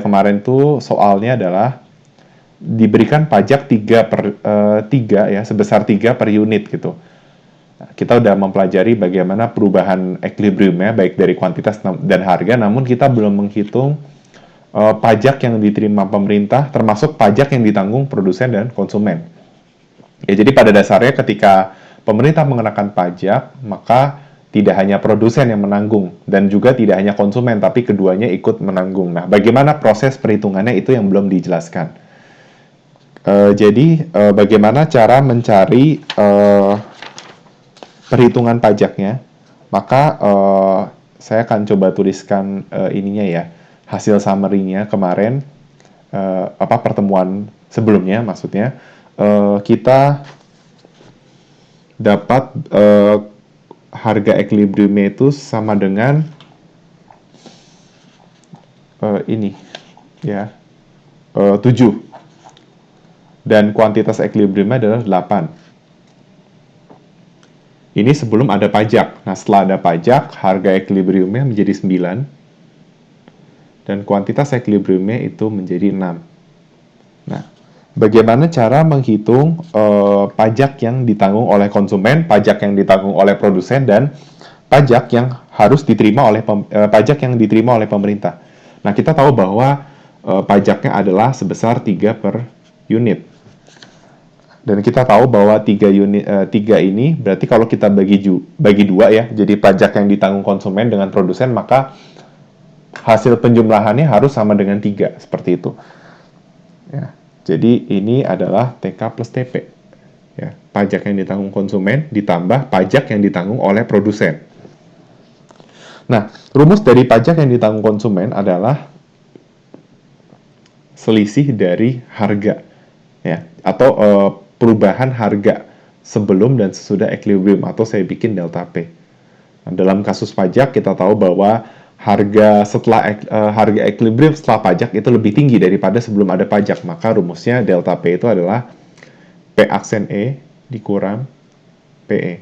kemarin tuh soalnya adalah diberikan pajak 3 ya, sebesar 3 per unit gitu. Kita udah mempelajari bagaimana perubahan equilibriumnya baik dari kuantitas dan harga, namun kita belum menghitung pajak yang diterima pemerintah, termasuk pajak yang ditanggung produsen dan konsumen. Ya, jadi pada dasarnya ketika pemerintah mengenakan pajak, maka tidak hanya produsen yang menanggung dan juga tidak hanya konsumen, tapi keduanya ikut menanggung. Nah, bagaimana proses perhitungannya itu yang belum dijelaskan. Jadi, bagaimana cara mencari perhitungan pajaknya? Maka saya akan coba tuliskan ininya ya, hasil summary-nya kemarin, pertemuan sebelumnya maksudnya. Kita dapat harga equilibriumnya itu sama dengan ini ya, 7, dan kuantitas equilibriumnya adalah 8. Ini sebelum ada pajak. Nah, setelah ada pajak, harga equilibriumnya menjadi 9, dan kuantitas equilibriumnya itu menjadi 6. Nah, bagaimana cara menghitung pajak yang ditanggung oleh konsumen, pajak yang ditanggung oleh produsen, dan pajak yang harus diterima oleh pajak yang diterima oleh pemerintah. Nah, kita tahu bahwa pajaknya adalah sebesar 3 per unit. Dan kita tahu bahwa 3 ini berarti kalau kita bagi 2 ya, jadi pajak yang ditanggung konsumen dengan produsen, maka hasil penjumlahannya harus sama dengan 3, seperti itu. Ya, jadi ini adalah TK plus TP. Ya, pajak yang ditanggung konsumen ditambah pajak yang ditanggung oleh produsen. Nah, rumus dari pajak yang ditanggung konsumen adalah selisih dari harga, ya, atau perubahan harga sebelum dan sesudah equilibrium, atau saya bikin delta P. Nah, dalam kasus pajak kita tahu bahwa harga harga equilibrium setelah pajak itu lebih tinggi daripada sebelum ada pajak, maka rumusnya delta P itu adalah P aksen E dikurang PE.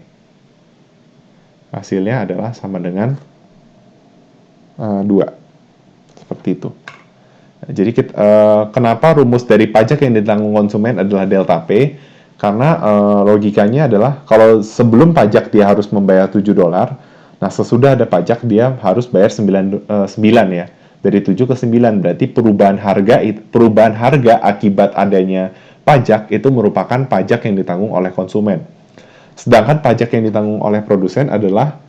Hasilnya adalah sama dengan 2. Seperti itu. Jadi kenapa rumus dari pajak yang ditanggung konsumen adalah delta P? Karena logikanya adalah kalau sebelum pajak dia harus membayar $7, nah sesudah ada pajak dia harus bayar 9 ya. Dari 7 ke 9 berarti perubahan harga akibat adanya pajak itu merupakan pajak yang ditanggung oleh konsumen. Sedangkan pajak yang ditanggung oleh produsen adalah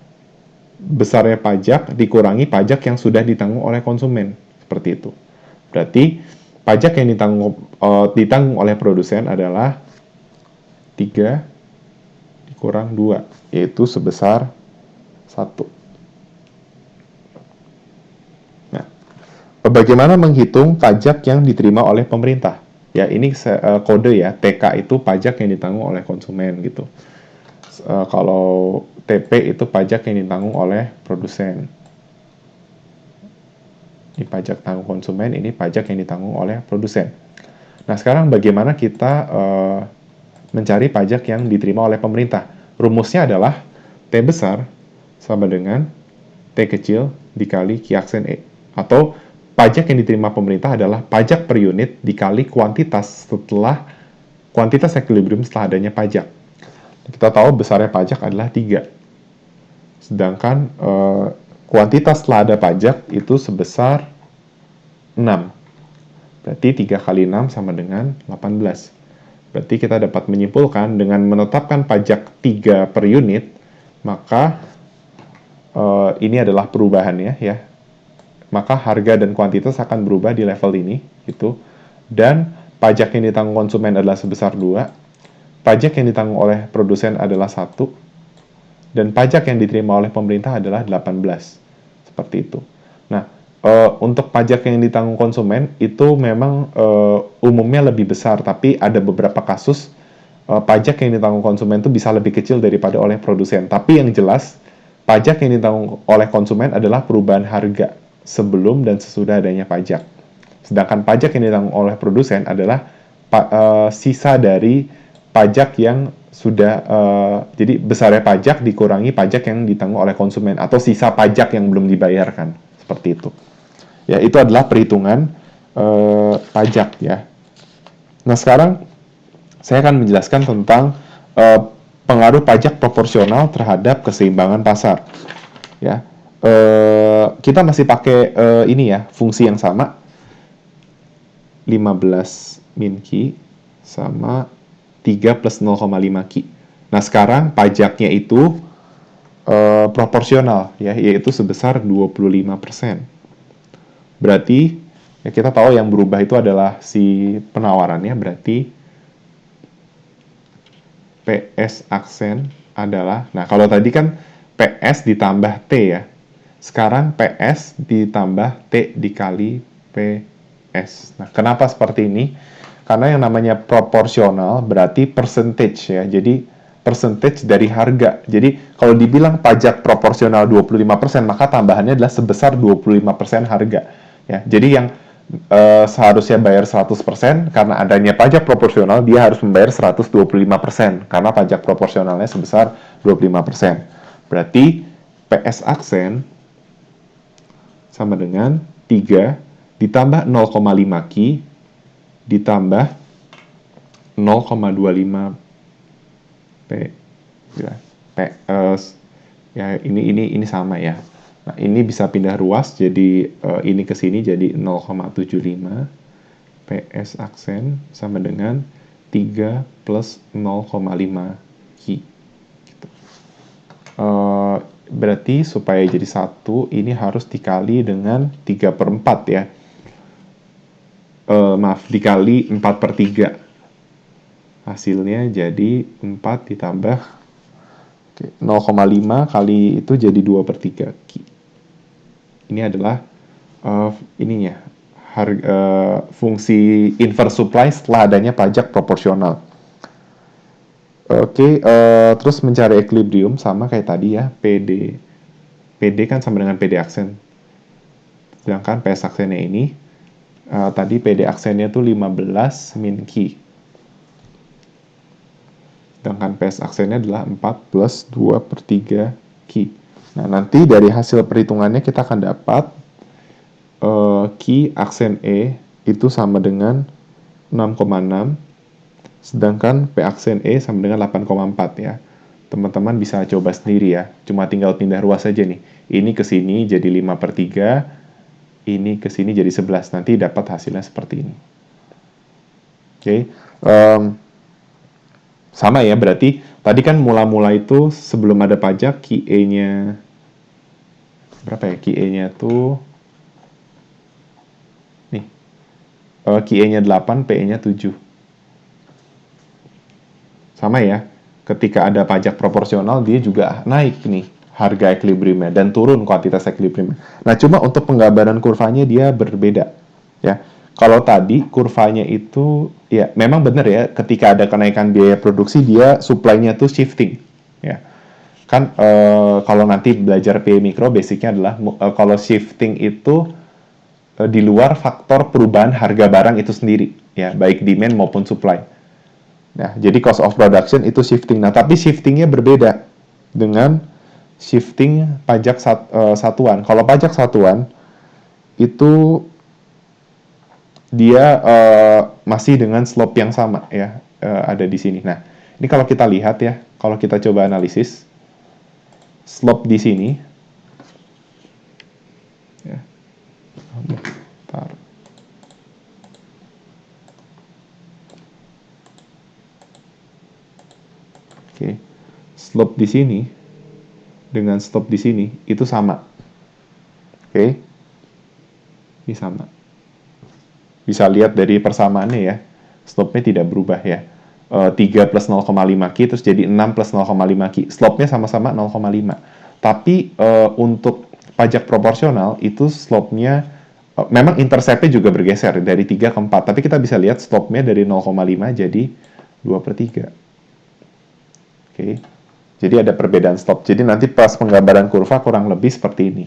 besarnya pajak dikurangi pajak yang sudah ditanggung oleh konsumen. Seperti itu. Berarti pajak yang ditanggung oleh produsen adalah 3 dikurang 2, yaitu sebesar 1. Nah, bagaimana menghitung pajak yang diterima oleh pemerintah? Ya, ini kode ya, TK itu pajak yang ditanggung oleh konsumen gitu. Kalau TP itu pajak yang ditanggung oleh produsen. Ini pajak tanggung konsumen, ini pajak yang ditanggung oleh produsen. Nah, sekarang bagaimana kita mencari pajak yang diterima oleh pemerintah? Rumusnya adalah T besar sama dengan T kecil dikali Q aksen E. Atau pajak yang diterima pemerintah adalah pajak per unit dikali kuantitas equilibrium setelah adanya pajak. Kita tahu besarnya pajak adalah 3. Sedangkan kuantitas setelah ada pajak itu sebesar 6. Berarti 3 kali 6 sama dengan 18. Berarti kita dapat menyimpulkan dengan menetapkan pajak 3 per unit, maka ini adalah perubahannya ya. Maka harga dan kuantitas akan berubah di level ini gitu. Dan pajak yang ditanggung konsumen adalah sebesar 2. Pajak yang ditanggung oleh produsen adalah 1. Dan pajak yang diterima oleh pemerintah adalah 18. Seperti itu. Nah, untuk pajak yang ditanggung konsumen itu memang umumnya lebih besar, tapi ada beberapa kasus pajak yang ditanggung konsumen itu bisa lebih kecil daripada oleh produsen. Tapi yang jelas, pajak yang ditanggung oleh konsumen adalah perubahan harga sebelum dan sesudah adanya pajak. Sedangkan pajak yang ditanggung oleh produsen adalah sisa dari pajak yang sudah, jadi besarnya pajak dikurangi pajak yang ditanggung oleh konsumen, atau sisa pajak yang belum dibayarkan, seperti itu. Ya, itu adalah perhitungan pajak ya. Nah, sekarang saya akan menjelaskan tentang pengaruh pajak proporsional terhadap keseimbangan pasar. Ya, kita masih pakai ini ya, fungsi yang sama, 15 min Q sama 3 plus 0,5 Q. Nah, sekarang pajaknya itu proporsional ya, yaitu sebesar 25%. Berarti ya kita tahu yang berubah itu adalah si penawarannya, berarti PS aksen adalah, nah kalau tadi kan PS ditambah T ya, sekarang PS ditambah T dikali PS. Nah, kenapa seperti ini? Karena yang namanya proporsional berarti percentage ya, jadi percentage dari harga. Jadi kalau dibilang pajak proporsional 25%, maka tambahannya adalah sebesar 25% harga. Ya, jadi yang seharusnya bayar 100%, karena adanya pajak proporsional, dia harus membayar 125%, karena pajak proporsionalnya sebesar 25%. Berarti PS aksen sama dengan 3 ditambah 0,5 Q ditambah 0,25 P ya, ya ini sama ya. Nah, ini bisa pindah ruas, jadi ini ke sini jadi 0,75 PS aksen sama dengan 3 plus 0,5 Q. Gitu. Berarti supaya jadi 1, ini harus dikali dengan 3/4 ya. Maaf, dikali 4/3. Hasilnya jadi 4 ditambah 0,5 kali itu jadi 2/3 Q. Ini adalah ininya, fungsi inverse supply setelah adanya pajak proporsional. Oke, terus mencari equilibrium sama kayak tadi ya, PD. PD kan sama dengan PD aksen. Sedangkan PS aksennya ini, tadi PD aksennya tuh 15 min Q. Sedangkan PS aksennya adalah 4 plus 2/3 Q. Nah, nanti dari hasil perhitungannya kita akan dapat Q aksen E itu sama dengan 6,6, sedangkan P aksen E sama dengan 8,4 ya. Teman-teman bisa coba sendiri ya, cuma tinggal pindah ruas saja nih. Ini ke sini jadi 5/3, ini ke sini jadi 11, nanti dapat hasilnya seperti ini. Oke, sama ya, berarti tadi kan mula-mula itu sebelum ada pajak QE-nya berapa ya? QE-nya tuh nih. QE-nya 8, PE-nya 7. Sama ya. Ketika ada pajak proporsional dia juga naik nih harga equilibriumnya dan turun kuantitas equilibriumnya. Nah, cuma untuk penggambaran kurvanya dia berbeda ya. Kalau tadi kurvanya itu ya memang benar ya, ketika ada kenaikan biaya produksi dia supply-nya tuh shifting ya. Kan kalau nanti belajar PE mikro basicnya adalah kalau shifting itu di luar faktor perubahan harga barang itu sendiri ya, baik demand maupun supply. Nah, jadi cost of production itu shifting. Nah, tapi shiftingnya berbeda dengan shifting pajak satuan. Kalau pajak satuan itu dia masih dengan slope yang sama ya, ada di sini. Nah, ini kalau kita lihat ya, kalau kita coba analisis slope di sini ya. Bentar. Oke. Slope di sini dengan slope di sini itu sama. Oke. Ini sama. Bisa lihat dari persamaannya ya, slope-nya tidak berubah ya. 3 plus 0,5 Q terus jadi 6 plus 0,5 Q. Slope-nya sama-sama 0,5. Tapi untuk pajak proporsional itu slope-nya memang intercept-nya juga bergeser dari 3 ke 4. Tapi kita bisa lihat slope-nya dari 0,5 jadi 2/3. Oke. Jadi ada perbedaan slope. Jadi nanti pas penggambaran kurva kurang lebih seperti ini.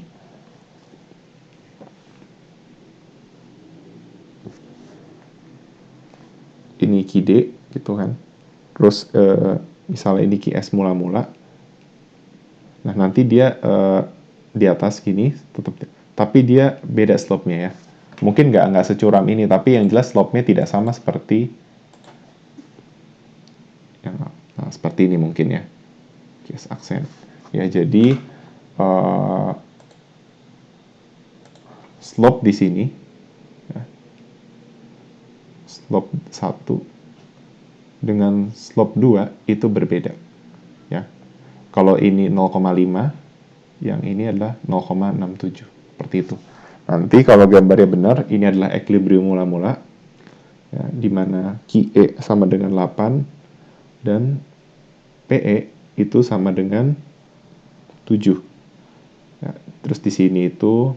Ini QD gitu kan. Terus misalnya ini QS mula-mula. Nah, nanti dia di atas gini tetap, tapi dia beda slope-nya ya. Mungkin nggak securam ini, tapi yang jelas slope-nya tidak sama seperti yang seperti ini mungkin ya, kias aksen. Ya, jadi slope di sini, ya, slope 1 dengan slope 2 itu berbeda. Ya. Kalau ini 0,5, yang ini adalah 0,67. Seperti itu. Nanti kalau gambarnya benar, ini adalah equilibrium mula-mula, ya, di mana QE sama dengan 8 dan PE itu sama dengan 7. Ya, terus di sini itu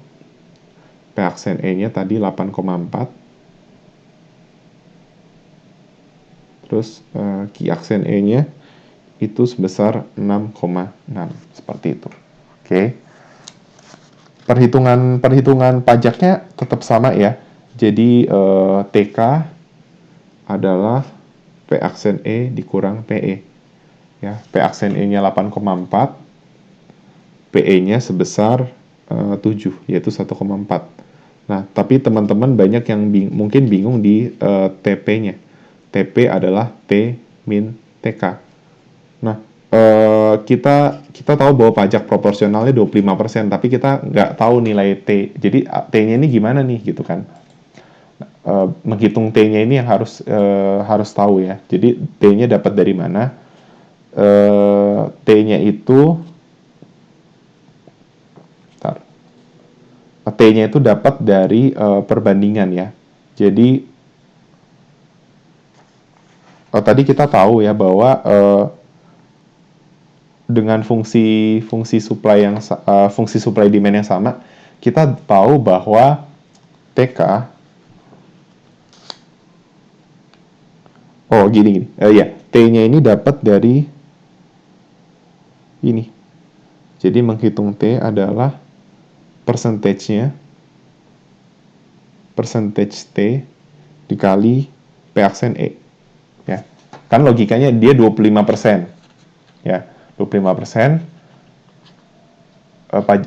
P aksen E-nya tadi 8,4. Terus Q aksen E-nya itu sebesar 6,6. Seperti itu. Oke. Perhitungan pajaknya tetap sama ya. Jadi TK adalah P aksen E dikurang PE. Ya, P aksen E-nya 8,4, PE-nya sebesar 7, yaitu 1,4. Nah, tapi teman-teman banyak yang mungkin bingung di TP-nya. TP adalah T min TK. Nah, kita tahu bahwa pajak proporsionalnya 25%, tapi kita nggak tahu nilai T. Jadi T-nya ini gimana nih gitu kan? Menghitung T-nya ini yang harus tahu ya. Jadi T-nya dapat dari mana? T-nya itu T-nya itu dapat dari perbandingan ya. Jadi tadi kita tahu ya bahwa dengan fungsi supply demand yang sama, kita tahu bahwa TK gini. Ya, T-nya ini dapat dari ini. Jadi menghitung T adalah percentage T dikali P aksen E. Ya. Kan logikanya dia 25%. Ya, 25%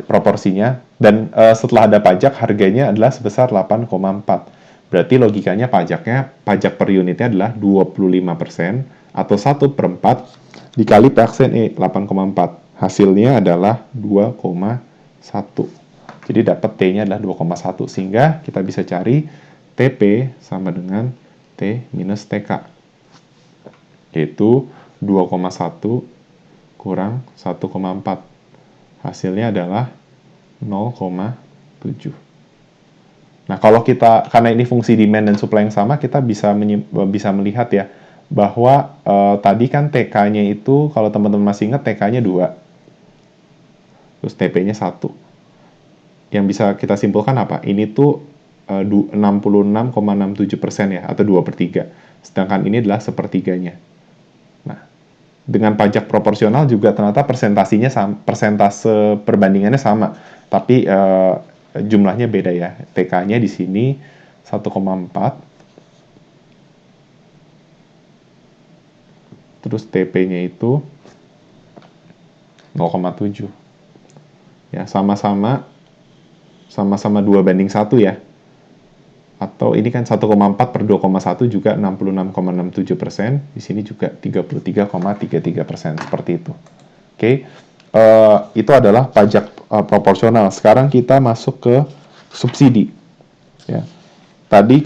proporsinya, dan setelah ada pajak harganya adalah sebesar 8,4. Berarti logikanya pajak per unitnya adalah 25% atau 1/4 dikali P aksen E 8,4. Hasilnya adalah 2,1. Jadi dapat T-nya adalah 2,1, sehingga kita bisa cari TP sama dengan T minus TK, yaitu 2,1 kurang 1,4. Hasilnya adalah 0,7. Nah, karena ini fungsi demand dan supply yang sama, kita bisa melihat ya, bahwa tadi kan TK-nya itu, kalau teman-teman masih ingat, TK-nya 2. Terus TP-nya 1. Yang bisa kita simpulkan apa? Ini tuh 66,67% ya, atau 2/3. Sedangkan ini adalah sepertiganya. Nah, dengan pajak proporsional juga ternyata persentase perbandingannya sama, tapi jumlahnya beda ya. TK-nya di sini 1,4, terus TP-nya itu 0,7. Ya, sama-sama 2/1 ya. Atau ini kan 1,4 per 2,1 juga 66,67%. Di sini juga 33,33%, seperti itu. Oke. Itu adalah pajak proporsional. Sekarang kita masuk ke subsidi. Ya. Tadi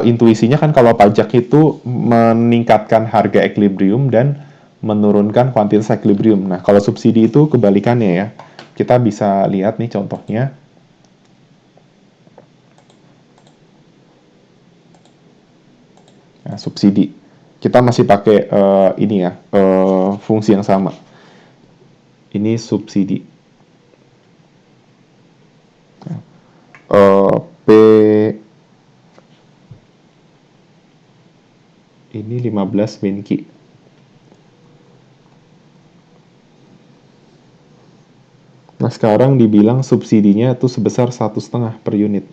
intuisinya kan kalau pajak itu meningkatkan harga equilibrium dan menurunkan kuantitas equilibrium. Nah, kalau subsidi itu kebalikannya ya. Kita bisa lihat nih contohnya. Nah, subsidi. Kita masih pakai ini ya, fungsi yang sama. Ini subsidi. P ini 15 min Q. Nah, sekarang dibilang subsidinya itu sebesar 1,5 per unit.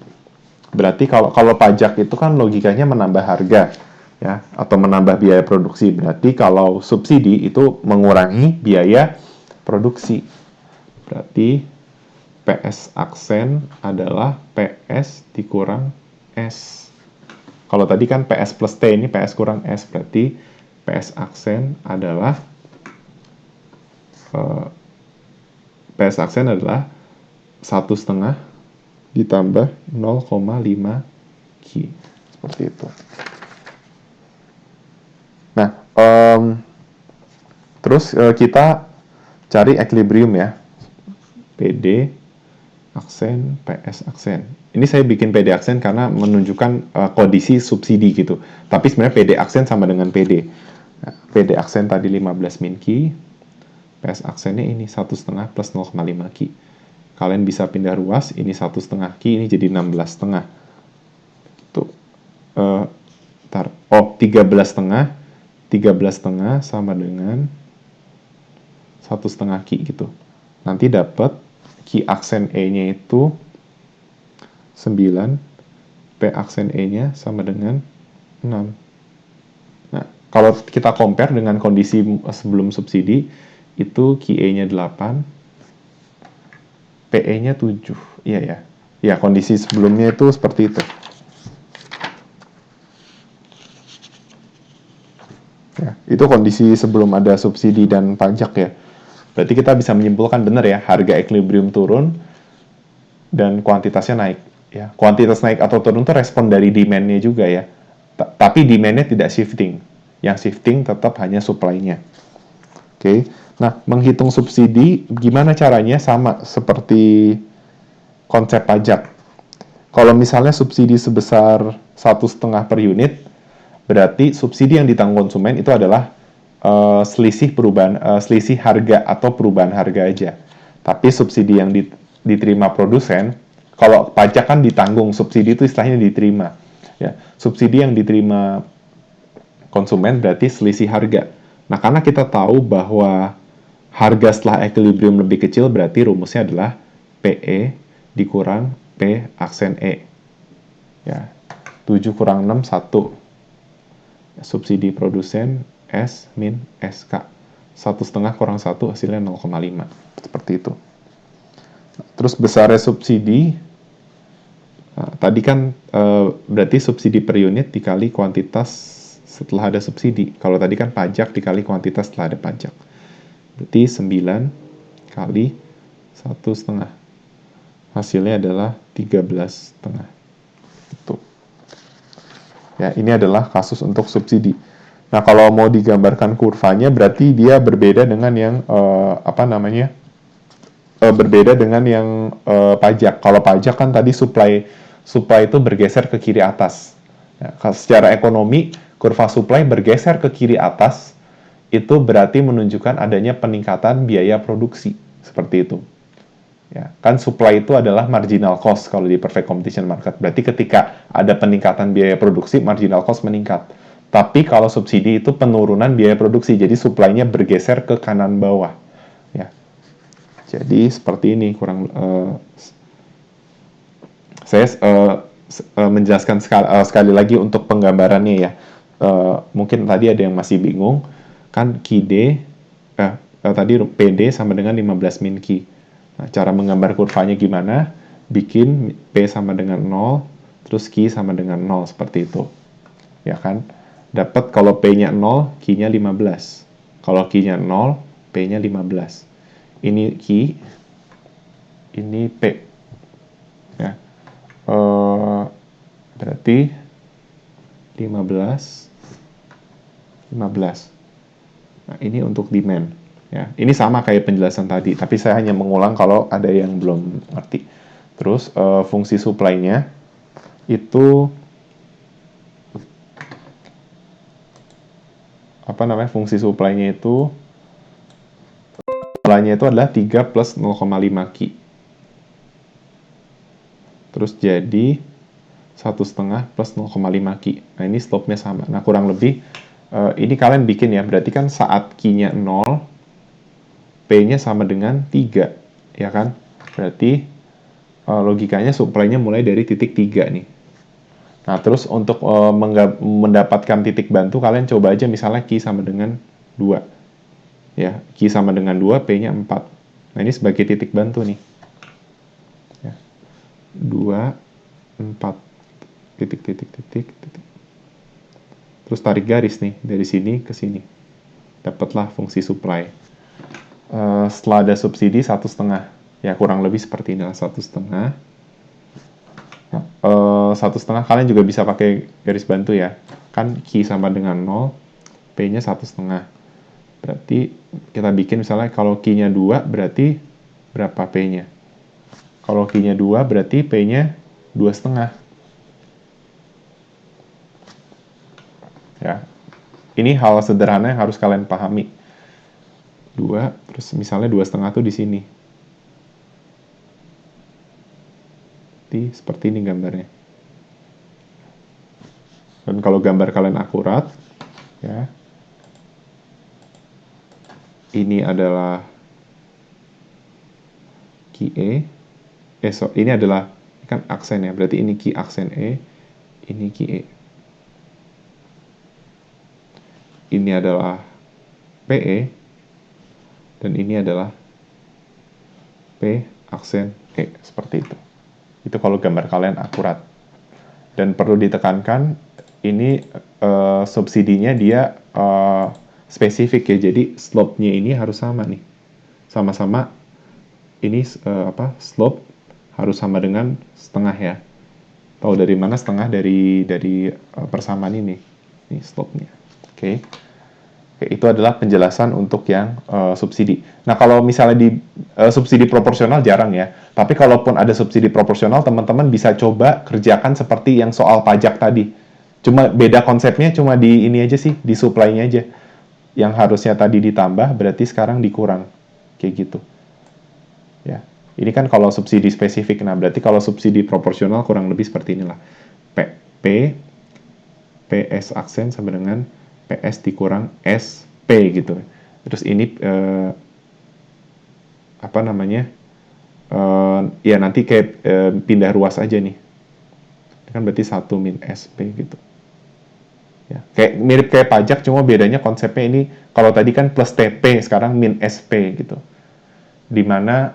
Berarti kalau pajak itu kan logikanya menambah harga ya, atau menambah biaya produksi. Berarti kalau subsidi itu mengurangi biaya produksi. Berarti PS aksen adalah PS dikurang S. Kalau tadi kan PS plus T, ini PS kurang S, berarti PS aksen adalah PS aksen adalah 1,5 ditambah 0,5 Q. Seperti itu. Nah, terus kita cari equilibrium ya. PD aksen, PS aksen. Ini saya bikin PD aksen karena menunjukkan kondisi subsidi gitu. Tapi sebenarnya PD aksen sama dengan PD. Nah, PD aksen tadi 15 min Q, PS aksennya ini 1,5 plus 0,5 Q. Kalian bisa pindah ruas, ini 1,5 Q, ini jadi 16,5. Tuh. 13,5. 13,5 sama dengan 1,5 Q gitu. Nanti dapat Q aksen E-nya itu 9, P aksen E-nya sama dengan 6. Nah, kalau kita compare dengan kondisi sebelum subsidi, itu QE-nya 8, PE-nya 7. Iya ya. Ya, kondisi sebelumnya itu seperti itu. Ya, itu kondisi sebelum ada subsidi dan pajak ya. Berarti kita bisa menyimpulkan benar ya, harga equilibrium turun dan kuantitasnya naik. Ya, kuantitas naik atau turun itu respon dari demand-nya juga ya. Tapi demand-nya tidak shifting. Yang shifting tetap hanya supply-nya. Oke. Nah, menghitung subsidi gimana caranya? Sama seperti konsep pajak. Kalau misalnya subsidi sebesar 1,5 per unit, berarti subsidi yang ditanggung konsumen itu adalah selisih harga atau perubahan harga aja. Tapi subsidi yang diterima produsen, kalau pajak kan ditanggung, subsidi itu istilahnya diterima. Ya, subsidi yang diterima konsumen berarti selisih harga. Nah, karena kita tahu bahwa harga setelah equilibrium lebih kecil, berarti rumusnya adalah PE dikurang P aksen E. Ya, 7 kurang 6, 1. Subsidi produsen S min SK. 1,5 kurang 1 hasilnya 0,5. Seperti itu. Terus besarnya subsidi, nah, tadi kan berarti subsidi per unit dikali kuantitas setelah ada subsidi. Kalau tadi kan pajak dikali kuantitas setelah ada pajak. Berarti 9 kali 1,5. Hasilnya adalah 13,5. Itu. Ya, ini adalah kasus untuk subsidi. Nah, kalau mau digambarkan kurvanya, berarti dia berbeda dengan yang berbeda dengan yang pajak. Kalau pajak kan tadi supply itu bergeser ke kiri atas. Nah, secara ekonomi, kurva supply bergeser ke kiri atas itu berarti menunjukkan adanya peningkatan biaya produksi. Seperti itu. Ya, kan supply itu adalah marginal cost kalau di perfect competition market. Berarti ketika ada peningkatan biaya produksi, marginal cost meningkat. Tapi kalau subsidi itu penurunan biaya produksi, jadi supply-nya bergeser ke kanan bawah. Ya, jadi seperti ini kurang. Saya menjelaskan sekali lagi untuk penggambarannya ya. Mungkin tadi ada yang masih bingung, kan QD tadi PD sama dengan 15 min Q. Nah, cara menggambar kurvanya gimana? Bikin P sama dengan 0, terus Q sama dengan 0, seperti itu. Ya kan? Dapat kalau P-nya 0, Q-nya 15. Kalau Q-nya 0, P-nya 15. Ini Q, ini P. Ya. Berarti 15. Nah, ini untuk demand. Ya, ini sama kayak penjelasan tadi, tapi saya hanya mengulang kalau ada yang belum ngerti. Terus fungsi supply-nya itu fungsi supply-nya itu adalah 3 plus 0,5 Q. Terus jadi 1,5 plus 0,5 Q. Nah, ini slope-nya sama. Nah, kurang lebih ini kalian bikin ya, berarti kan saat Q-nya 0, P-nya sama dengan 3, ya kan? Berarti logikanya supply-nya mulai dari titik 3 nih. Nah, terus untuk mendapatkan titik bantu, kalian coba aja misalnya Q sama dengan 2. Ya, Q sama dengan 2, P-nya 4. Nah, ini sebagai titik bantu nih. Ya. 2, 4. titik. Terus tarik garis nih dari sini ke sini. Dapatlah fungsi supply. Setelah ada subsidi 1,5. Ya kurang lebih seperti inilah 1,5. 1,5 kalian juga bisa pakai garis bantu ya. Kan Q sama dengan 0, P-nya 1,5. Berarti kita bikin misalnya kalau Q-nya 2 berarti berapa P-nya? Kalau Q-nya 2 berarti P-nya 2,5. Ya. Ini hal sederhana yang harus kalian pahami. 2, terus misalnya 2,5 tuh di sini. Seperti ini gambarnya. Dan kalau gambar kalian akurat, ya, ini adalah QE, ini adalah kan aksen ya, berarti ini Q aksen E, ini QE. Ini adalah PE, dan ini adalah P aksen E, seperti itu. Itu kalau gambar kalian akurat. Dan perlu ditekankan, ini subsidinya dia spesifik ya, jadi slope-nya ini harus sama nih. Sama-sama ini slope harus sama dengan setengah ya. Tahu dari mana setengah? Dari persamaan ini. Ini slope-nya. Oke. Itu adalah penjelasan untuk yang subsidi. Nah, kalau misalnya di subsidi proporsional jarang ya. Tapi kalaupun ada subsidi proporsional, teman-teman bisa coba kerjakan seperti yang soal pajak tadi. Cuma beda konsepnya cuma di ini aja sih, di supply-nya aja. Yang harusnya tadi ditambah, berarti sekarang dikurang. Kayak gitu. Ya. Ini kan kalau subsidi spesifik. Nah, berarti kalau subsidi proporsional kurang lebih seperti inilah. PS aksen sama dengan PS dikurang SP gitu. Terus ini ya nanti kayak pindah ruas aja nih. Kan berarti 1 min SP gitu. Ya, kayak mirip kayak pajak, cuma bedanya konsepnya ini kalau tadi kan plus TP, sekarang min SP gitu. Dimana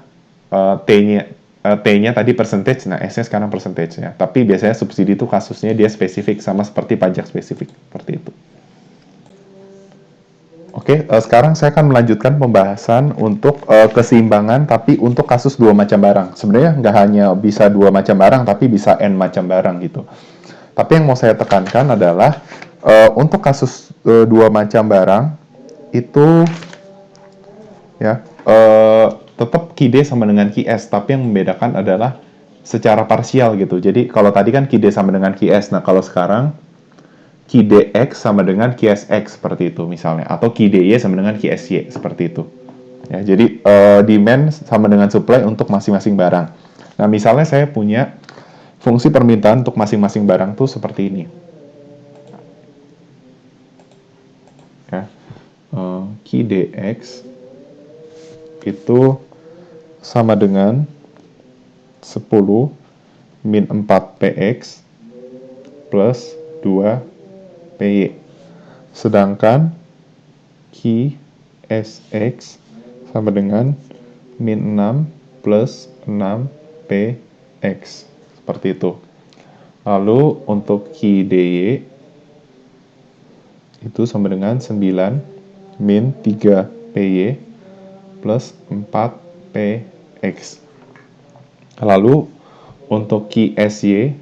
T-nya tadi percentage, nah S-nya sekarang percentage ya. Tapi biasanya subsidi itu kasusnya dia spesifik, sama seperti pajak spesifik, seperti itu. Oke, sekarang saya akan melanjutkan pembahasan untuk keseimbangan, tapi untuk kasus dua macam barang. Sebenarnya nggak hanya bisa dua macam barang, tapi bisa N macam barang gitu. Tapi yang mau saya tekankan adalah untuk kasus dua macam barang, itu ya tetap QD sama dengan QS, tapi yang membedakan adalah secara parsial gitu. Jadi kalau tadi kan QD sama dengan QS, nah kalau sekarang QDX sama dengan QSX seperti itu misalnya, atau QDY sama dengan QSY seperti itu. Ya, jadi demand sama dengan supply untuk masing-masing barang. Nah, misalnya saya punya fungsi permintaan untuk masing-masing barang tuh seperti ini. Ya, QDX itu sama dengan 10 min 4 PX plus 2 PY. Sedangkan QSX sama dengan min 6 plus 6 PX. Seperti itu. Lalu untuk QDY itu sama dengan 9 min 3 PY plus 4 PX. Lalu untuk QSY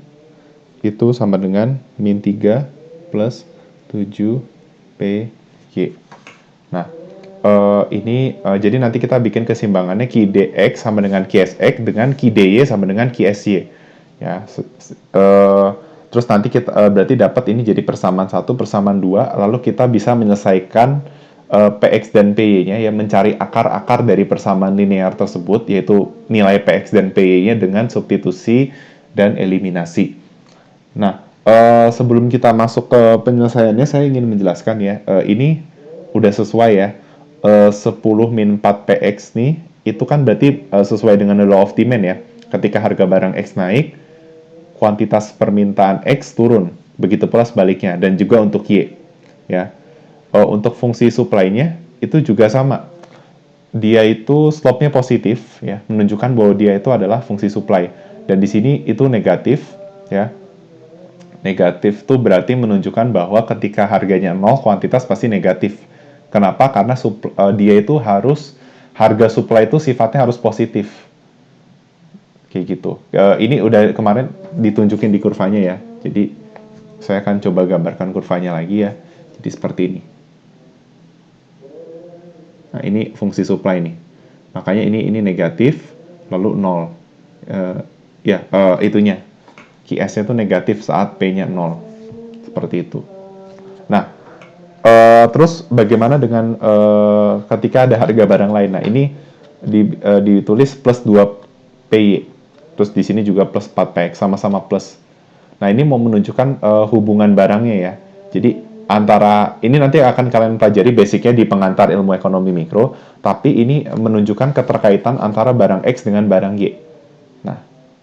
itu sama dengan min 3 plus 7 PY. Nah, ini jadi nanti kita bikin keseimbangannya QDX sama dengan QSX dengan QDY sama dengan QSY. Ya, terus nanti kita berarti dapat ini jadi persamaan 1, persamaan 2, lalu kita bisa menyelesaikan PX dan PY-nya ya, mencari akar-akar dari persamaan linear tersebut, yaitu nilai PX dan PY-nya dengan substitusi dan eliminasi. Nah, sebelum kita masuk ke penyelesaiannya, saya ingin menjelaskan ya, ini udah sesuai ya, 10 min 4 PX nih, itu kan berarti sesuai dengan the law of demand ya. Ketika harga barang X naik, kuantitas permintaan X turun, begitu pula sebaliknya, dan juga untuk Y. Ya, untuk fungsi supply-nya itu juga sama. Dia itu slope-nya positif, ya, menunjukkan bahwa dia itu adalah fungsi supply. Dan di sini itu negatif, ya. Negatif tuh berarti menunjukkan bahwa ketika harganya 0, kuantitas pasti negatif. Kenapa? Karena dia itu harga supply itu sifatnya harus positif. Kayak gitu. Ini udah kemarin ditunjukin di kurvanya ya. Jadi saya akan coba gambarkan kurvanya lagi ya. Jadi seperti ini. Nah, ini fungsi supply nih. Makanya ini negatif, lalu 0. Itunya. QS-nya itu negatif saat P-nya 0. Seperti itu. Nah, terus bagaimana dengan ketika ada harga barang lain? Nah, ini ditulis plus 2 PY. Terus di sini juga plus 4 PX, sama-sama plus. Nah, ini mau menunjukkan hubungan barangnya ya. Jadi, ini nanti akan kalian pelajari basicnya di pengantar ilmu ekonomi mikro, tapi ini menunjukkan keterkaitan antara barang X dengan barang Y. Nah,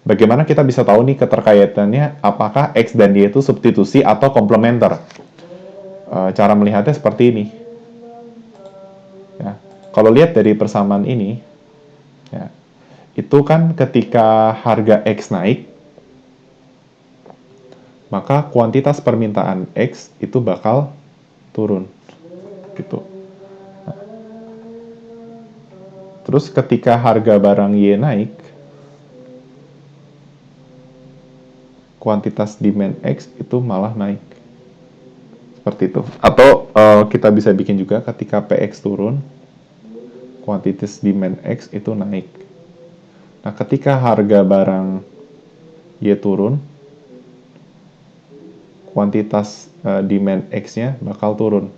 bagaimana kita bisa tahu nih keterkaitannya apakah X dan Y itu substitusi atau komplementer? Cara melihatnya seperti ini. Ya. Kalau lihat dari persamaan ini, ya, itu kan ketika harga X naik, maka kuantitas permintaan X itu bakal turun. Gitu. Nah. Terus ketika harga barang Y naik, kuantitas demand X itu malah naik. Seperti itu. Atau kita bisa bikin juga ketika PX turun, kuantitas demand X itu naik. Nah, ketika harga barang Y turun, kuantitas demand X-nya bakal turun.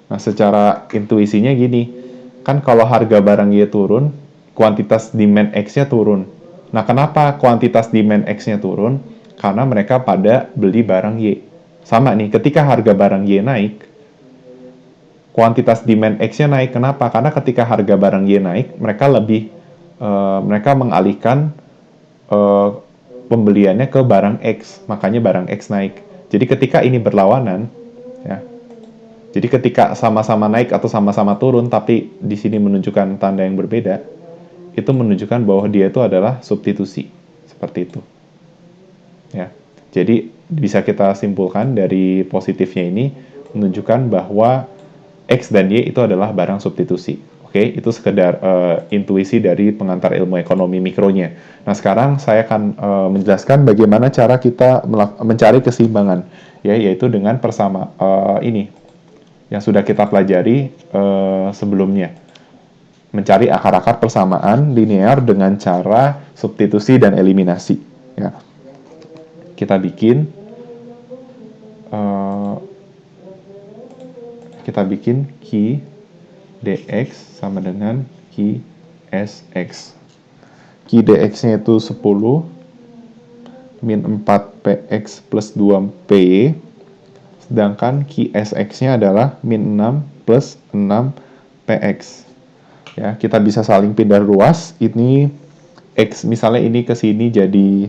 Nah, secara intuisinya gini, kan kalau harga barang Y turun, kuantitas demand X-nya turun. Nah, kenapa kuantitas demand X-nya turun? Karena mereka pada beli barang Y. Sama nih, ketika harga barang Y naik, kuantitas demand X-nya naik. Kenapa? Karena ketika harga barang Y naik, mereka mengalihkan pembeliannya ke barang X, makanya barang X naik. Jadi ketika ini berlawanan, ya. Jadi ketika sama-sama naik atau sama-sama turun, tapi di sini menunjukkan tanda yang berbeda, itu menunjukkan bahwa dia itu adalah substitusi, seperti itu. Ya. Jadi bisa kita simpulkan dari positifnya ini menunjukkan bahwa X dan Y itu adalah barang substitusi. Oke, itu sekedar intuisi dari pengantar ilmu ekonomi mikronya. Nah, sekarang saya akan menjelaskan bagaimana cara kita mencari keseimbangan, ya, yaitu dengan ini yang sudah kita pelajari sebelumnya. Mencari akar-akar persamaan linear dengan cara substitusi dan eliminasi. Ya. Kita bikin Q dx sama dengan Q sx. Q dx-nya itu 10 min 4 px plus 2 py, sedangkan Q sx-nya adalah min 6 plus 6 px. Ya, kita bisa saling pindah ruas. Ini x, misalnya ini ke sini jadi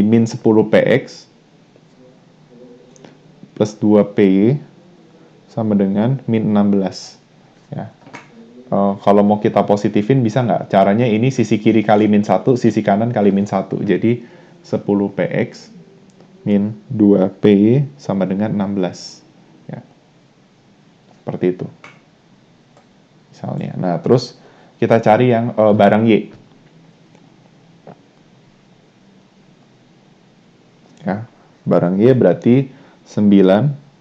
min 10 px plus 2 py sama dengan min 16. Ya. Kalau mau kita positifin bisa nggak? Caranya ini sisi kiri kali min 1, sisi kanan kali min 1. Jadi 10 px min 2 py sama dengan 16. Ya. Seperti itu. Misalnya. Nah, terus kita cari yang barang Y. Ya. Barang Y berarti 9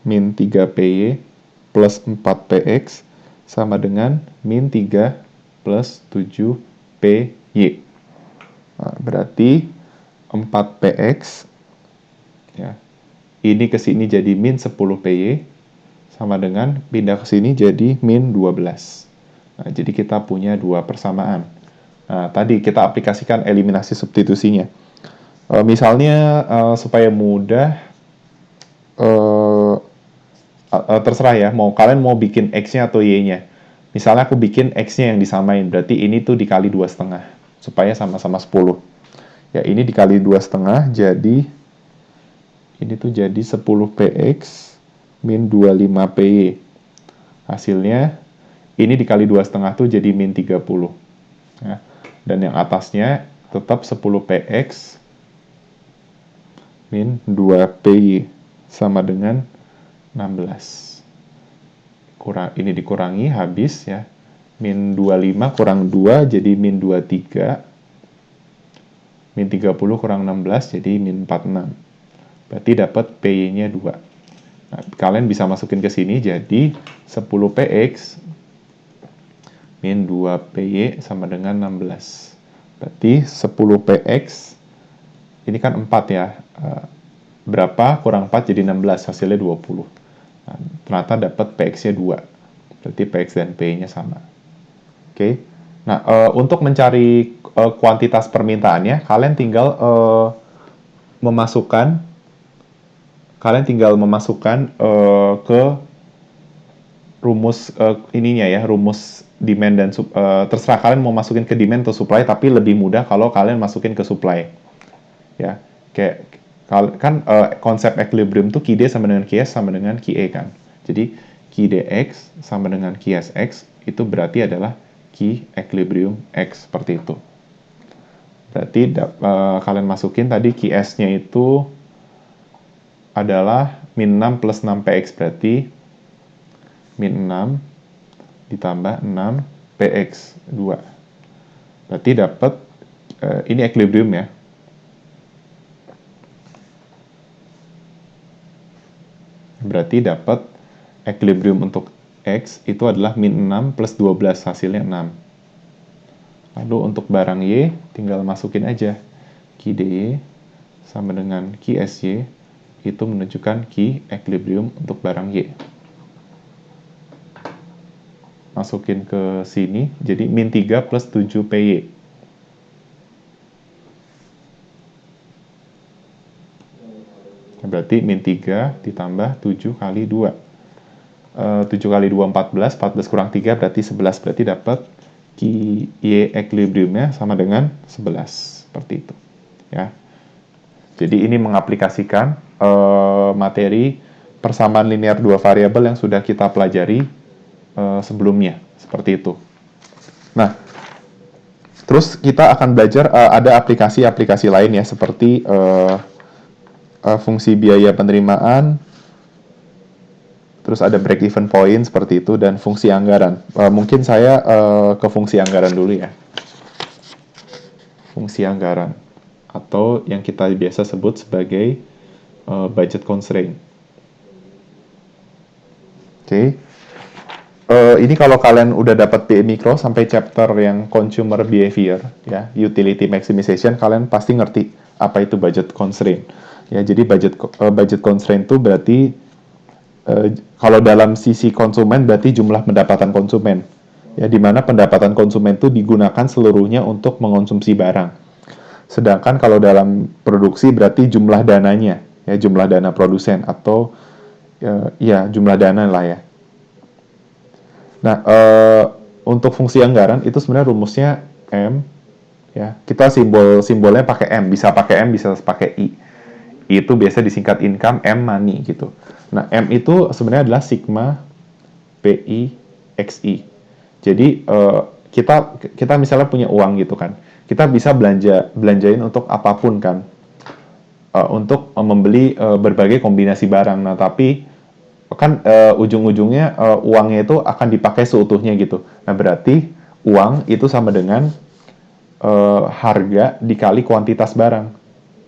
min 3 py plus 4 px sama dengan min 3 plus 7 py. Nah, berarti 4 px, ya, ini ke sini jadi min 10 py sama dengan pindah ke sini jadi min 12. Nah, jadi kita punya dua persamaan. Nah, tadi kita aplikasikan eliminasi substitusinya. Misalnya supaya mudah, terserah ya, kalian mau bikin X-nya atau Y-nya. Misalnya aku bikin X-nya yang disamain, berarti ini tuh dikali 2,5, supaya sama-sama 10. Ya, ini dikali 2,5, jadi ini tuh jadi 10 px min 25 py. Hasilnya, ini dikali 2,5 tuh jadi min 30. Ya. Dan yang atasnya tetap 10 px min 2PY sama dengan 16. Ini dikurangi, habis ya. Min 25 kurang 2 jadi min 23. Min 30 kurang 16 jadi min 46. Berarti dapat PY-nya 2. Nah, kalian bisa masukin ke sini jadi 10PX min 2PY sama dengan 16. Berarti 10PX ini kan 4 ya. Berapa kurang 4 jadi 16, hasilnya 20. Nah, ternyata dapat PX-nya 2. Berarti PX dan PY-nya sama. Oke. Nah, untuk mencari kuantitas permintaannya, kalian tinggal memasukkan ke rumus ininya ya, rumus demand dan terserah kalian mau masukin ke demand atau supply, tapi lebih mudah kalau kalian masukin ke supply. Ya, kayak kan konsep equilibrium tuh QD sama dengan QS sama dengan QE kan. Jadi QDX sama dengan QSX itu berarti adalah Q equilibrium X, seperti itu. Berarti kalian masukin tadi QS-nya itu adalah min 6 plus 6PX, berarti min 6 ditambah 6 PX 2. Berarti dapat ini equilibrium ya. Berarti dapat equilibrium untuk X itu adalah min 6 plus 12, hasilnya 6. Lalu untuk barang Y, tinggal masukin aja. QDY sama dengan QSY, itu menunjukkan Q equilibrium untuk barang Y. Masukin ke sini, jadi min 3 plus 7PY. Berarti min 3 ditambah 7 kali 2. 7 kali 2, 14. 14 kurang 3 berarti 11. Berarti dapat QY equilibriumnya sama dengan 11. Seperti itu. Ya. Jadi ini mengaplikasikan materi persamaan linear dua variabel yang sudah kita pelajari sebelumnya. Seperti itu. Nah, terus kita akan belajar ada aplikasi-aplikasi lain ya, seperti fungsi biaya penerimaan, terus ada break even point seperti itu, dan fungsi anggaran. Mungkin saya ke fungsi anggaran dulu ya. Fungsi anggaran, atau yang kita biasa sebut sebagai budget constraint. Oke. Ini kalau kalian udah dapat PE Mikro sampai chapter yang consumer behavior, ya, utility maximization, kalian pasti ngerti apa itu budget constraint. Ya, jadi budget constraint itu berarti kalau dalam sisi konsumen berarti jumlah pendapatan konsumen. Ya, di mana pendapatan konsumen itu digunakan seluruhnya untuk mengonsumsi barang. Sedangkan kalau dalam produksi berarti jumlah dananya, ya, jumlah dana produsen atau ya jumlah dana lah ya. Nah, untuk fungsi anggaran itu sebenarnya rumusnya M, ya. Kita simbolnya pakai M, bisa pakai M, bisa pakai I. Itu biasa disingkat income, M money gitu. Nah, M itu sebenarnya adalah sigma PI XI. Jadi kita misalnya punya uang gitu kan, kita bisa belanjain untuk apapun kan, untuk membeli berbagai kombinasi barang. Nah, tapi kan ujung-ujungnya uangnya itu akan dipakai seutuhnya gitu. Nah, berarti uang itu sama dengan harga dikali kuantitas barang,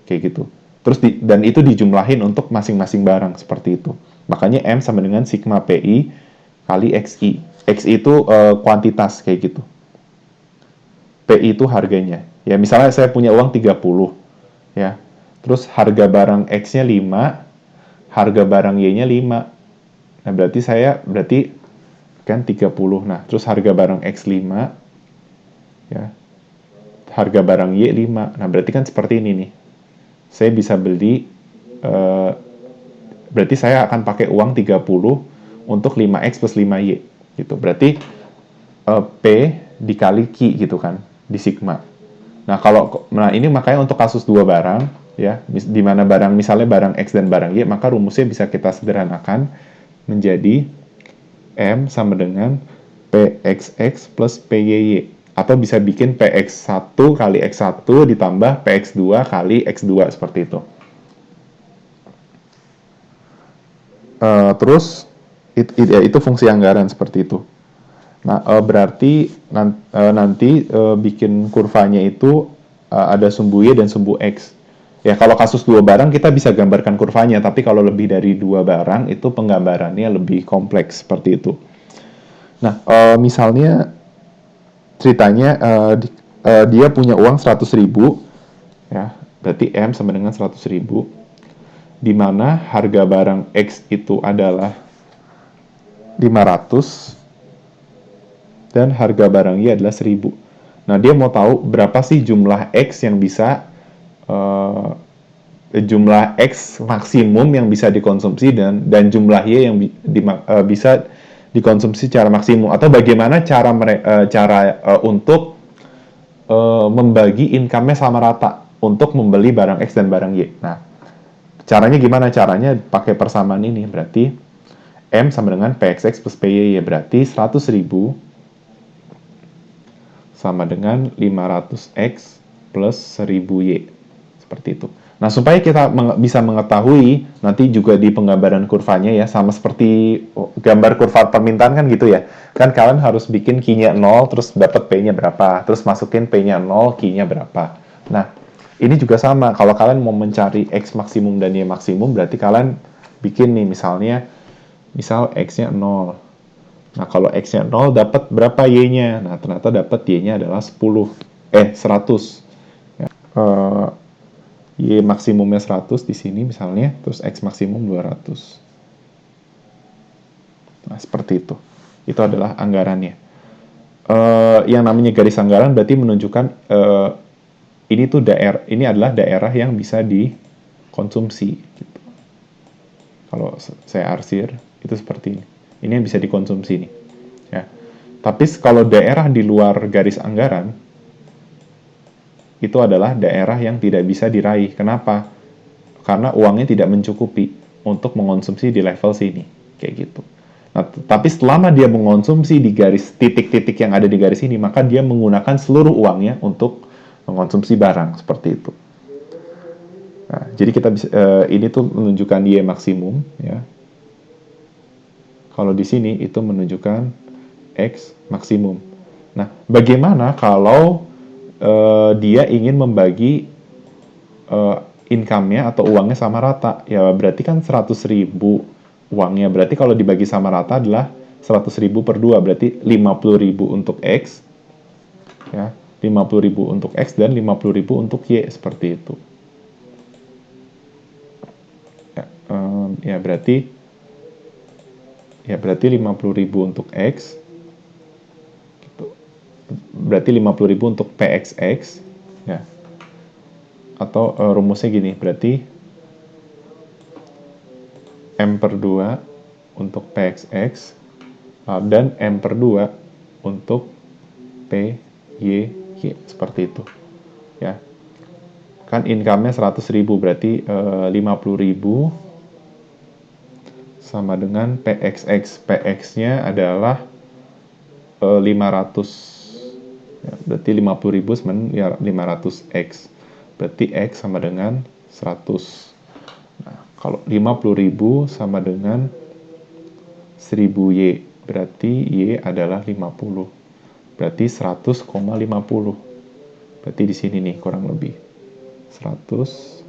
kayak gitu. Terus dan itu dijumlahin untuk masing-masing barang, seperti itu. Makanya M sama dengan sigma PI kali XI. XI itu kuantitas, kayak gitu. PI itu harganya. Ya, misalnya saya punya uang 30, ya. Terus harga barang X-nya 5, harga barang Y-nya 5. Nah, berarti kan 30. Nah, terus harga barang X 5, ya. Harga barang Y 5. Nah, berarti kan seperti ini nih. Saya bisa beli, berarti saya akan pakai uang 30 untuk 5X plus 5Y. Gitu. Berarti P dikali Q gitu kan, di sigma. Nah, ini makanya untuk kasus dua barang, ya, di mana misalnya barang X dan barang Y, maka rumusnya bisa kita sederhanakan menjadi M sama dengan PXX plus PYY. Atau bisa bikin PX1 kali X1 ditambah PX2 kali X2, seperti itu. Terus itu fungsi anggaran seperti itu. Nah, berarti nanti bikin kurvanya itu ada sumbu Y dan sumbu X. Ya, kalau kasus dua barang kita bisa gambarkan kurvanya, tapi kalau lebih dari dua barang itu penggambarannya lebih kompleks seperti itu. Nah, misalnya ceritanya dia punya uang 100.000, ya, berarti M sama dengan 100.000, di mana harga barang X itu adalah 500 dan harga barang Y adalah 1.000. Nah, dia mau tahu berapa sih jumlah X yang bisa uh, jumlah X maksimum yang bisa dikonsumsi dan jumlah Y yang bisa dikonsumsi secara maksimum, atau bagaimana cara untuk membagi income-nya sama rata untuk membeli barang X dan barang Y. Nah, caranya gimana? Caranya pakai persamaan ini. Berarti M sama dengan PXX plus PY, berarti 100.000 sama dengan 500X plus 1000Y. Seperti itu. Nah, supaya kita bisa mengetahui nanti juga di penggambaran kurvanya ya, sama seperti gambar kurva permintaan kan gitu ya. Kan kalian harus bikin Q-nya 0, terus dapat P-nya berapa, terus masukin P-nya 0, Q-nya berapa. Nah, ini juga sama. Kalau kalian mau mencari X maksimum dan Y maksimum, berarti kalian bikin nih misal X-nya 0. Nah, kalau X-nya 0, dapat berapa Y-nya? Nah, ternyata dapat Y-nya adalah 100. Ya. Y maksimumnya 100 di sini misalnya, terus X maksimum 200. Nah, seperti itu. Itu adalah anggarannya. Yang namanya garis anggaran berarti menunjukkan ini adalah daerah yang bisa dikonsumsi. Gitu. Kalau saya arsir, itu seperti ini. Ini yang bisa dikonsumsi nih. Ya. Tapi kalau daerah di luar garis anggaran, itu adalah daerah yang tidak bisa diraih. Kenapa? Karena uangnya tidak mencukupi untuk mengonsumsi di level sini. Kayak gitu. Nah, tapi selama dia mengonsumsi di garis titik-titik yang ada di garis ini, maka dia menggunakan seluruh uangnya untuk mengonsumsi barang. Seperti itu. Nah, jadi kita bisa, ini tuh menunjukkan Y maksimum. Ya. Kalau di sini itu menunjukkan X maksimum. Nah, bagaimana kalau dia ingin membagi income-nya atau uangnya sama rata? Ya berarti kan 100.000 uangnya. Berarti kalau dibagi sama rata adalah 100.000 per 2, berarti 50.000 untuk X, ya, 50.000 untuk X dan 50.000 untuk Y, seperti itu. Ya berarti 50.000 untuk X, gitu. Berarti 50.000 untuk PXX, ya. Atau rumusnya gini, berarti M per 2 untuk PXX dan M per 2 untuk PYY, seperti itu. Ya. Kan income-nya 100.000, berarti 50.000 sama dengan PXX. PX-nya adalah 500. Ya, berarti 50.000 sama ya 500X. Berarti X sama dengan 100. Nah, kalau 50.000 sama dengan 1000Y, berarti Y adalah 50. Berarti 100,50. Berarti di sini nih kurang lebih. 150.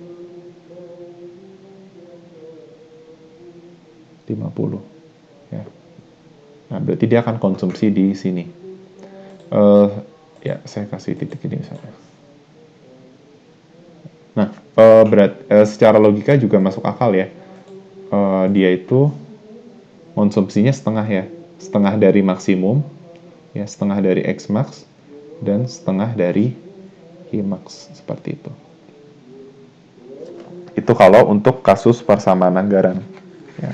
Ya. Nah, berarti dia akan konsumsi di sini. Ya, saya kasih titik ini misalnya. Nah, secara logika juga masuk akal ya. Dia itu konsumsinya setengah ya. Setengah dari maksimum, ya, setengah dari X max, dan setengah dari Y max, seperti itu. Itu kalau untuk kasus persamaan anggaran. Ya.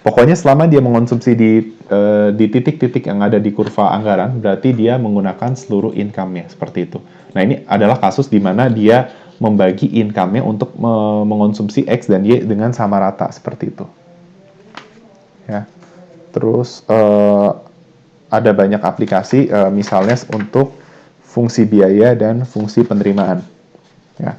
Pokoknya selama dia mengonsumsi di titik-titik yang ada di kurva anggaran, berarti dia menggunakan seluruh income-nya, seperti itu. Nah, ini adalah kasus di mana dia membagi income-nya untuk mengonsumsi X dan Y dengan sama rata, seperti itu. Ya. Terus ada banyak aplikasi, misalnya untuk fungsi biaya dan fungsi penerimaan. Ya.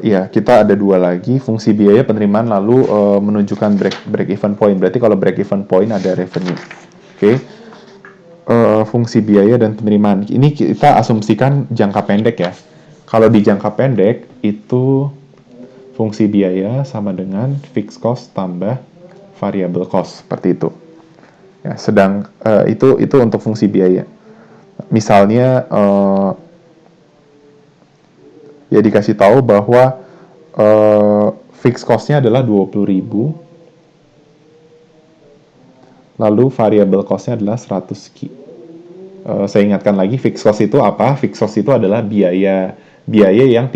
ya kita ada dua lagi, fungsi biaya penerimaan lalu menunjukkan break even point. Berarti kalau break even point ada revenue. Oke. Fungsi biaya dan penerimaan. Ini kita asumsikan jangka pendek ya. Kalau di jangka pendek itu fungsi biaya sama dengan fixed cost tambah variable cost seperti itu. Ya, itu untuk fungsi biaya. Misalnya ya dikasih tahu bahwa fixed cost-nya adalah 20.000, lalu variable cost-nya adalah 100 Ki. Saya ingatkan lagi, fixed cost itu apa? Fixed cost itu adalah biaya yang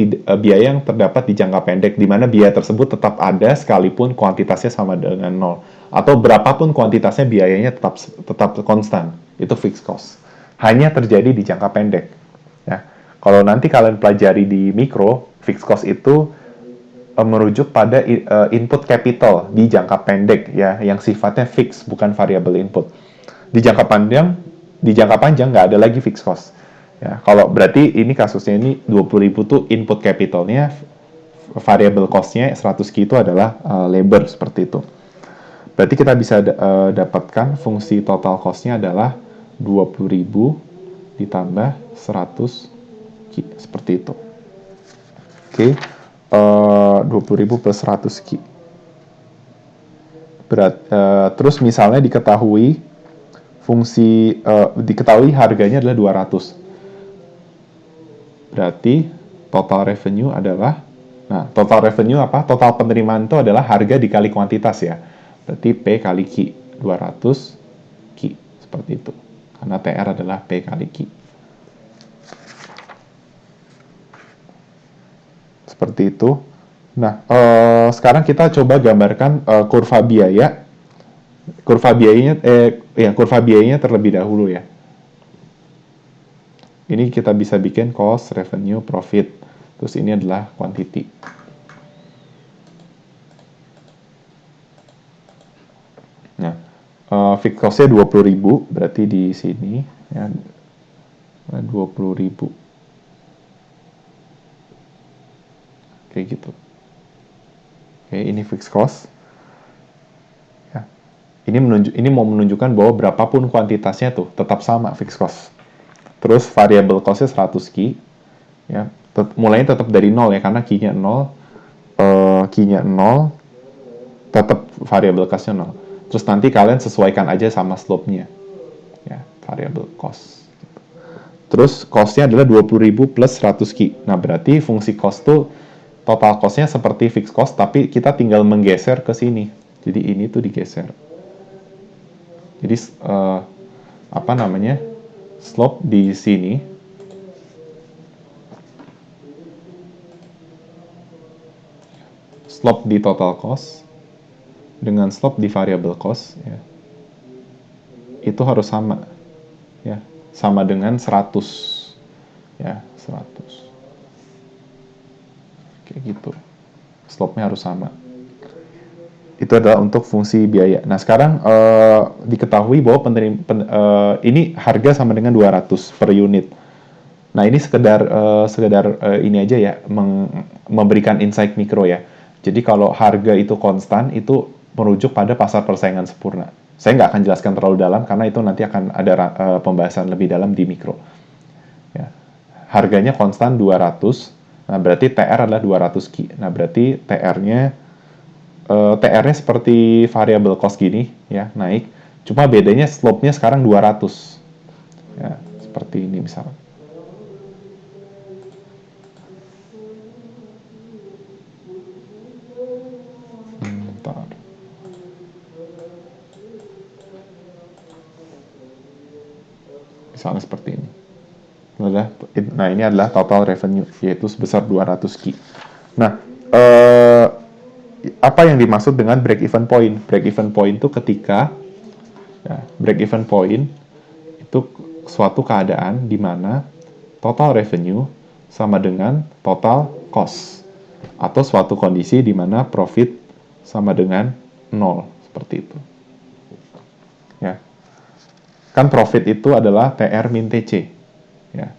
terdapat di jangka pendek, di mana biaya tersebut tetap ada sekalipun kuantitasnya sama dengan 0, atau berapapun kuantitasnya biayanya tetap konstan. Itu fixed cost. Hanya terjadi di jangka pendek. Ya. Kalau nanti kalian pelajari di mikro, fixed cost itu merujuk pada input capital di jangka pendek ya, yang sifatnya fix, bukan variable input. Di jangka panjang nggak ada lagi fixed cost. Ya, kalau berarti ini kasusnya ini 20.000 tuh input capitalnya, variable cost-nya 100 Ki itu adalah labor seperti itu. Berarti kita bisa dapatkan fungsi total cost-nya adalah 20.000 ditambah 100 Ki seperti itu. Oke. 20.000 plus 100 Ki. Terus misalnya diketahui harganya adalah 200. Berarti total revenue adalah, total revenue apa? Total penerimaan itu adalah harga dikali kuantitas ya. Berarti P kali Q, 200 Q, seperti itu. Karena TR adalah P kali Q. Seperti itu. Nah, sekarang kita coba gambarkan kurva biaya. Kurva biayanya terlebih dahulu ya. Ini kita bisa bikin cost, revenue, profit. Terus ini adalah quantity. Nah, fixed cost-nya 20.000, berarti di sini ya 20.000. Kayak gitu. Oke, ini fixed cost. Ya. Ini mau menunjukkan bahwa berapapun kuantitasnya tuh tetap sama fixed cost. Terus variable cost-nya 100 Ki. Ya, mulainya tetap dari 0 ya, karena Ki-nya 0. Ki-nya 0, tetap variable cost-nya 0. Terus nanti kalian sesuaikan aja sama slope-nya. Ya, variable cost. Terus cost-nya adalah 20.000 plus 100 Ki. Nah, berarti fungsi cost tuh total cost-nya seperti fixed cost, tapi kita tinggal menggeser ke sini. Jadi ini tuh digeser. Jadi slope di sini slope di total cost dengan slope di variable cost ya, itu harus sama ya, sama dengan 100 ya, 100 kayak gitu, slope-nya harus sama. Itu adalah untuk fungsi biaya. Nah, sekarang diketahui bahwa ini harga sama dengan 200 per unit. Nah, ini sekedar ini aja ya, memberikan insight mikro ya. Jadi kalau harga itu konstan, itu merujuk pada pasar persaingan sempurna. Saya nggak akan jelaskan terlalu dalam, karena itu nanti akan ada pembahasan lebih dalam di mikro. Ya. Harganya konstan 200, nah berarti TR adalah 200 Ki. Nah, berarti TR-nya seperti variable cost gini, ya, naik. Cuma bedanya slope-nya sekarang 200. Ya, seperti ini misalnya. Misalnya seperti ini. Nah, ini adalah total revenue, yaitu sebesar 200 Ki. Nah, apa yang dimaksud dengan break even point? Break even point itu ketika break even point itu suatu keadaan di mana total revenue sama dengan total cost, atau suatu kondisi di mana profit sama dengan 0, seperti itu. Ya. Kan profit itu adalah TR min TC. Ya.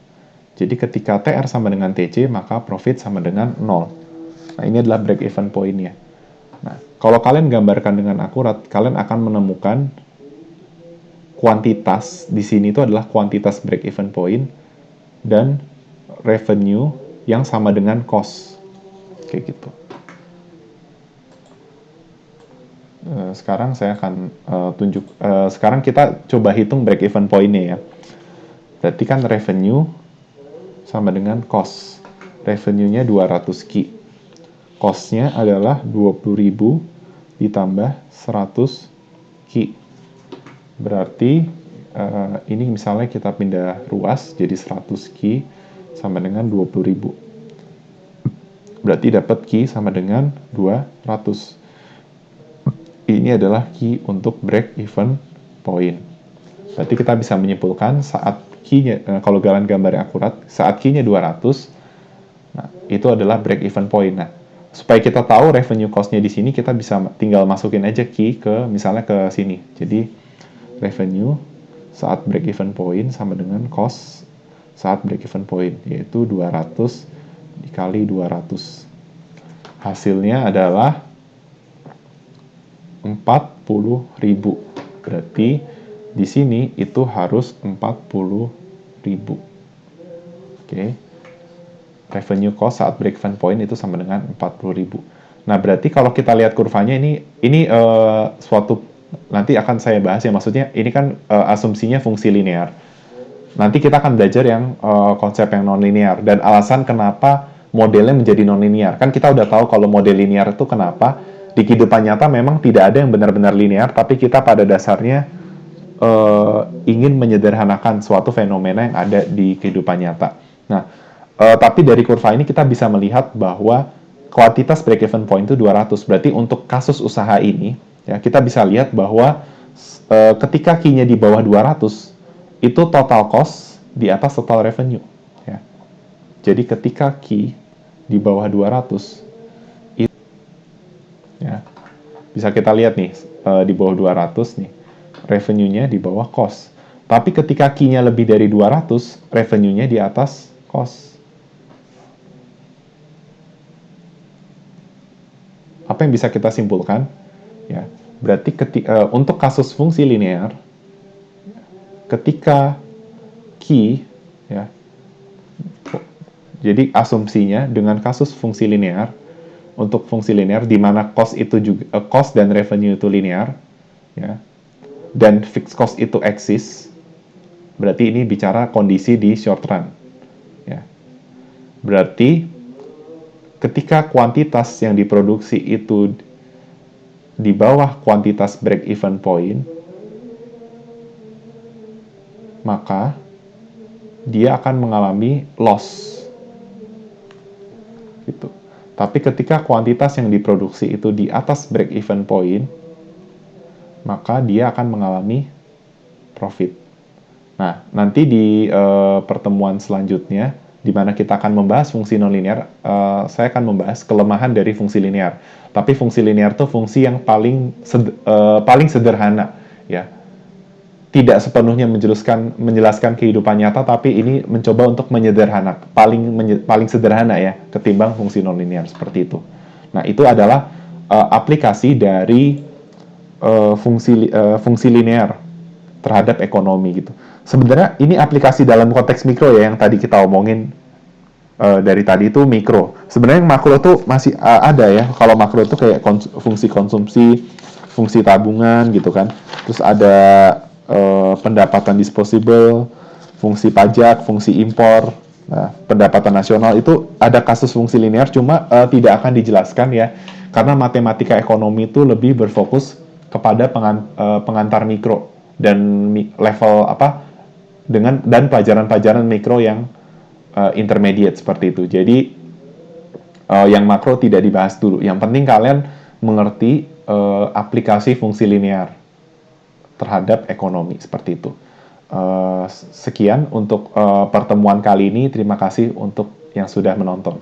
Jadi ketika TR sama dengan TC, maka profit sama dengan 0. Nah, ini adalah break even point-nya. Nah, kalau kalian gambarkan dengan akurat, kalian akan menemukan kuantitas di sini itu adalah kuantitas break even point dan revenue yang sama dengan cost. Kayak gitu. Sekarang saya akan sekarang kita coba hitung break even point-nya ya. Berarti kan revenue sama dengan cost. Revenue-nya 200 Ki. Cost-nya adalah 20.000 ditambah 100 Ki. Berarti ini misalnya kita pindah ruas jadi 100 Ki sama dengan 20.000. Berarti dapat Ki sama dengan 200. Ini adalah key untuk break even point. Berarti kita bisa menyimpulkan saat key-nya, kalau kalian gambarnya akurat, saat key-nya 200, nah, itu adalah break even point. Nah, supaya kita tahu revenue cost-nya di sini, kita bisa tinggal masukin aja key ke, misalnya ke sini. Jadi, revenue saat break even point sama dengan cost saat break even point, yaitu 200 dikali 200. Hasilnya adalah 40.000. Berarti di sini itu harus 40.000. Oke. Revenue cost saat break even point itu sama dengan 40.000. Nah, berarti kalau kita lihat kurvanya ini suatu nanti akan saya bahas ya, maksudnya ini kan asumsinya fungsi linear. Nanti kita akan belajar yang konsep yang non-linear dan alasan kenapa modelnya menjadi non-linear. Kan kita udah tahu kalau model linear itu kenapa di kehidupan nyata memang tidak ada yang benar-benar linear, tapi kita pada dasarnya ingin menyederhanakan suatu fenomena yang ada di kehidupan nyata. Nah, tapi dari kurva ini kita bisa melihat bahwa kuantitas break-even point itu 200. Berarti untuk kasus usaha ini, ya, kita bisa lihat bahwa ketika key-nya di bawah 200, itu total cost di atas total revenue. Ya. Jadi ketika key di bawah 200, ya, bisa kita lihat nih, di bawah 200 nih, revenue-nya di bawah cost. Tapi ketika key-nya lebih dari 200, revenue-nya di atas cost. Apa yang bisa kita simpulkan? Ya, berarti untuk kasus fungsi linear, ketika key, ya, jadi asumsinya dengan kasus fungsi linear, untuk fungsi linear di mana cost itu juga cost dan revenue itu linear, ya, dan fixed cost itu eksis, berarti ini bicara kondisi di short run, ya. Berarti ketika kuantitas yang diproduksi itu di bawah kuantitas break even point, maka dia akan mengalami loss. Gitu. Tapi ketika kuantitas yang diproduksi itu di atas break even point, maka dia akan mengalami profit. Nah, nanti di pertemuan selanjutnya, di mana kita akan membahas fungsi nonlinear, saya akan membahas kelemahan dari fungsi linear. Tapi fungsi linear itu fungsi yang paling sederhana, ya. Tidak sepenuhnya menjelaskan kehidupan nyata, tapi ini mencoba untuk menyederhanakan, paling sederhana ya, ketimbang fungsi nonlinear seperti itu. Nah, itu adalah aplikasi dari fungsi linear terhadap ekonomi gitu. Sebenarnya ini aplikasi dalam konteks mikro ya, yang tadi kita omongin dari tadi itu mikro. Sebenarnya yang makro tuh masih ada ya. Kalau makro itu kayak fungsi konsumsi, fungsi tabungan gitu kan. Terus ada pendapatan disposable, fungsi pajak, fungsi impor, pendapatan nasional, itu ada kasus fungsi linear, cuma tidak akan dijelaskan ya, karena matematika ekonomi itu lebih berfokus kepada pengantar mikro dan level apa dan pelajaran-pelajaran mikro yang intermediate seperti itu. Jadi yang makro tidak dibahas dulu. Yang penting kalian mengerti aplikasi fungsi linear terhadap ekonomi seperti itu. Sekian untuk pertemuan kali ini. Terima kasih untuk yang sudah menonton.